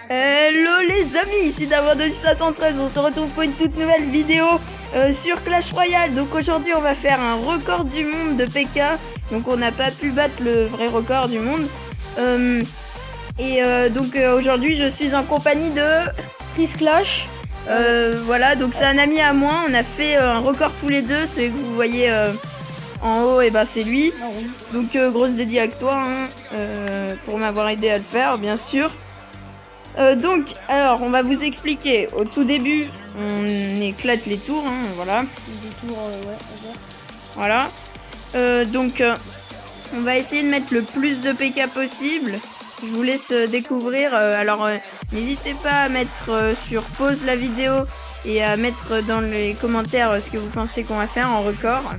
Hello les amis, ici Davor de 513, on se retrouve pour une toute nouvelle vidéo sur Clash Royale. Donc aujourd'hui on va faire un record du monde de PK. Donc on n'a pas pu battre le vrai record du monde. Donc aujourd'hui je suis en compagnie de Chris Clash. Voilà, donc c'est un ami à moi, on a fait un record tous les deux, celui que vous voyez en haut, et ben c'est lui. Ah oui. Donc grosse dédiée à toi pour m'avoir aidé à le faire, bien sûr. Donc, alors, on va vous expliquer. Au tout début, on éclate les tours, voilà. Des tours, ouais, Voilà. On va essayer de mettre le plus de PK possible. Je vous laisse découvrir. N'hésitez pas à mettre sur pause la vidéo et à mettre dans les commentaires ce que vous pensez qu'on va faire en record.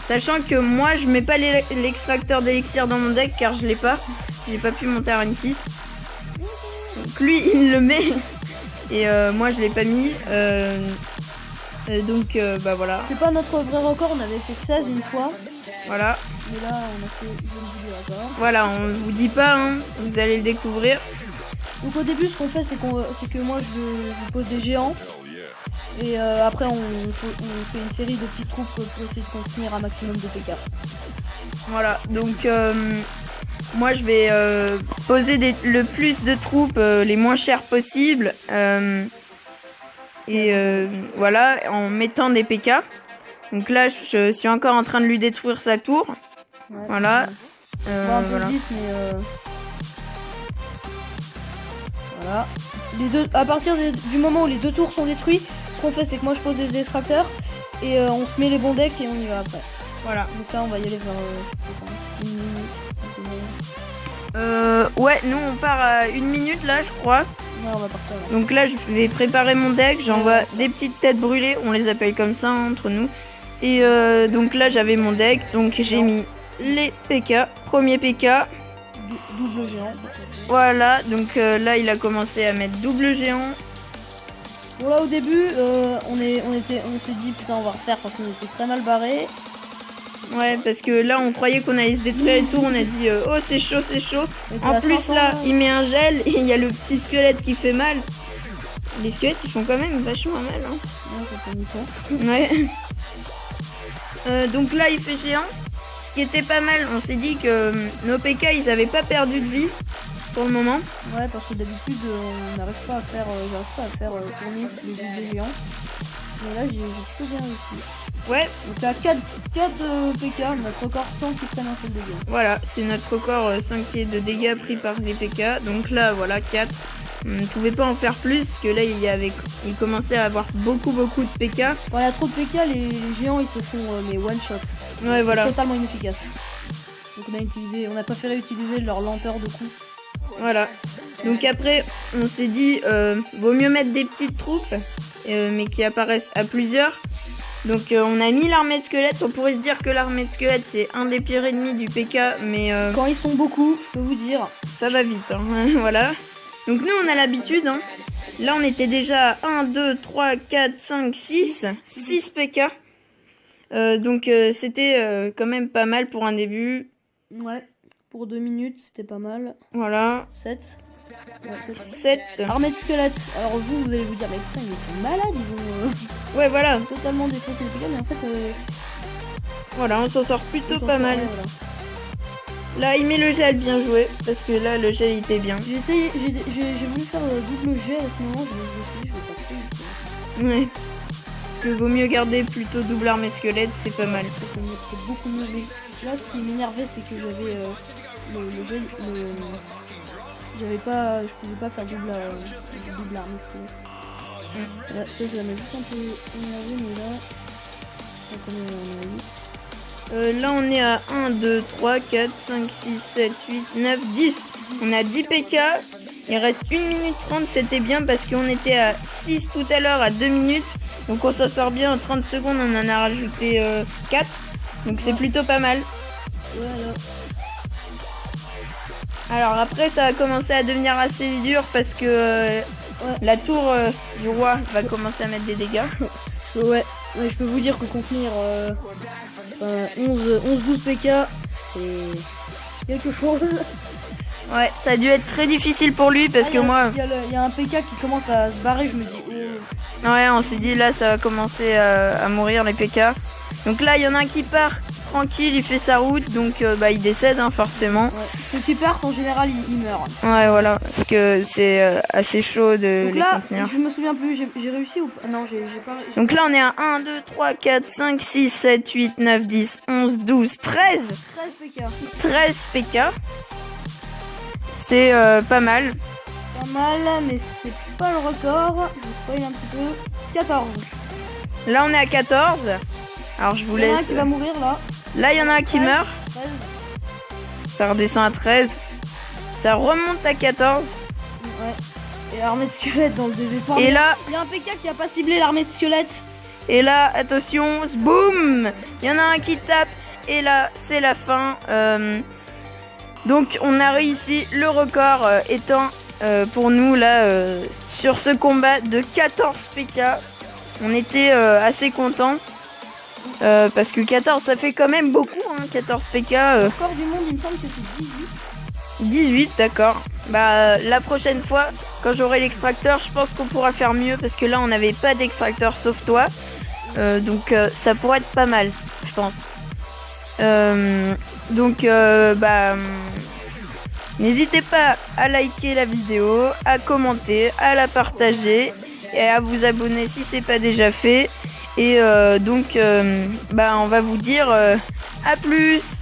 Sachant que moi, je mets pas l'extracteur d'élixir dans mon deck car je l'ai pas. J'ai pas pu monter à Rang 6. Donc lui il le met et moi je l'ai pas mis bah voilà. C'est pas notre vrai record, on avait fait 16 une fois. Voilà. Mais là on a fait une vidéo record. Voilà, on vous dit pas, vous allez le découvrir. Donc au début ce qu'on fait c'est que moi je pose des géants. Et après on fait une série de petites troupes pour essayer de contenir un maximum de PK. Voilà, donc moi je vais poser le plus de troupes les moins chères possibles voilà, en mettant des PK. Donc là je suis encore en train de lui détruire sa tour. Ouais, voilà. Un peu Voilà. vite, mais voilà. À partir du moment où les deux tours sont détruits, ce qu'on fait c'est que moi je pose des extracteurs et on se met les bons decks et on y va après. Voilà. Donc là on va y aller vers une minute. Ouais, nous on part à 1 minute là, je crois. Ouais, on va partir là. Donc là, je vais préparer mon deck. J'envoie des petites têtes brûlées, on les appelle comme ça entre nous. Et donc là, j'avais mon deck. Donc j'ai mis les PK. Premier PK. Double géant. Voilà. Donc là, il a commencé à mettre double géant. Bon là au début, on s'est dit putain on va refaire parce qu'on était très mal barré. Ouais, parce que là, on croyait qu'on allait se détruire et tout. On a dit oh c'est chaud, c'est chaud. En plus là, il met un gel et il y a le petit squelette qui fait mal. Les squelettes, ils font quand même vachement mal. Ouais. Donc là, il fait géant. Ce qui était pas mal, on s'est dit que nos PK, ils avaient pas perdu de vie pour le moment. Ouais, parce que d'habitude, on n'arrive pas à faire, tourner les doubles géants. Mais là, j'ai plutôt bien réussi. Ouais. Donc là, 4 PK, notre record 100 qui prennent un seul dégât. Voilà, c'est notre record 5 de dégâts pris par les PK. Donc là, voilà, 4. On ne pouvait pas en faire plus, parce que là, il commençait à avoir beaucoup de PK. Voilà, trop de PK, les géants, ils se font mais one shot. Ouais, voilà. Totalement inefficace. Donc on a préféré utiliser leur lenteur de coup. Voilà. Donc après, on s'est dit, vaut mieux mettre des petites troupes, mais qui apparaissent à plusieurs. Donc on a mis l'armée de squelettes. On pourrait se dire que l'armée de squelettes, c'est un des pires ennemis du PK, mais quand ils sont beaucoup, je peux vous dire, ça va vite. Voilà. Donc nous, on a l'habitude. Là, on était déjà à 1, 2, 3, 4, 5, 6. 6 PK. Donc c'était quand même pas mal pour un début. Ouais, pour 2 minutes, c'était pas mal. Voilà. 7. Ouais, 7. Armée de squelettes. Alors vous allez vous dire, mais putain, ils sont malades, ils vont Ouais, voilà. totalement défoncer les PK, mais en fait... Voilà, on s'en sort plutôt pas mal. Voilà. Là, il met le gel, bien joué, parce que là, le gel, il était bien. J'ai voulu faire double gel à ce moment, je vais pas faire. Ouais. Que vaut mieux garder plutôt double armée squelette, c'est pas mal. Ça me fait beaucoup mieux. Mais là, ce qui m'énervait, c'est que j'avais le gel, j'avais pas, je pouvais pas faire double armée squelette. Là, ça m'a juste un peu énervé, mais là, combien on a eu? Là, on est à 1, 2, 3, 4, 5, 6, 7, 8, 9, 10. On a 10 PK. Il reste 1 minute 30, c'était bien parce qu'on était à 6 tout à l'heure, à 2 minutes. Donc on s'en sort bien en 30 secondes, on en a rajouté 4. Donc c'est plutôt pas mal. Voilà. Alors après, ça va commencer à devenir assez dur parce que la tour du roi va commencer à mettre des dégâts. Ouais, je peux vous dire que contenir 11-12 PK, c'est quelque chose. Ouais, ça a dû être très difficile pour lui parce que moi... Il y a un PK qui commence à se barrer, je me dis... Oh. Ouais, on s'est dit là, ça va commencer à mourir les PK. Donc là, il y en a un qui part tranquille, il fait sa route, donc il décède hein, forcément. Ouais. Ceux qui partent, en général, ils meurent. Ouais, voilà, parce que c'est assez chaud de donc les là, contenir. Je me souviens plus, j'ai réussi ou pas? Non, j'ai pas réussi. Donc là, on est à 1, 2, 3, 4, 5, 6, 7, 8, 9, 10, 11, 12, 13 13 PK. 13 PK. C'est pas mal. Pas mal, mais c'est pas le record. Je vous spoil un petit peu. 14. Là, on est à 14. Alors, je vous laisse... Il y en a un qui va mourir, là. Là, il y en a un qui 13, meurt. 13. Ça redescend à 13. Ça remonte à 14. Ouais. Et l'armée de squelettes dans le désespoir. Et là... Il y a un PK qui a pas ciblé l'armée de squelettes. Et là, attention, boum! Il y en a un qui tape. Et là, c'est la fin. Donc, on a réussi. Le record étant pour nous, là, sur ce combat de 14 PK. On était assez contents. Parce que 14, ça fait quand même beaucoup, hein, 14 PK. Le record du monde, il me semble que c'est 18. 18, d'accord. Bah, la prochaine fois, quand j'aurai l'extracteur, je pense qu'on pourra faire mieux. Parce que là, on n'avait pas d'extracteur sauf toi. Donc, ça pourrait être pas mal, je pense. N'hésitez pas à liker la vidéo, à commenter, à la partager et à vous abonner si c'est pas déjà fait. Et on va vous dire à plus.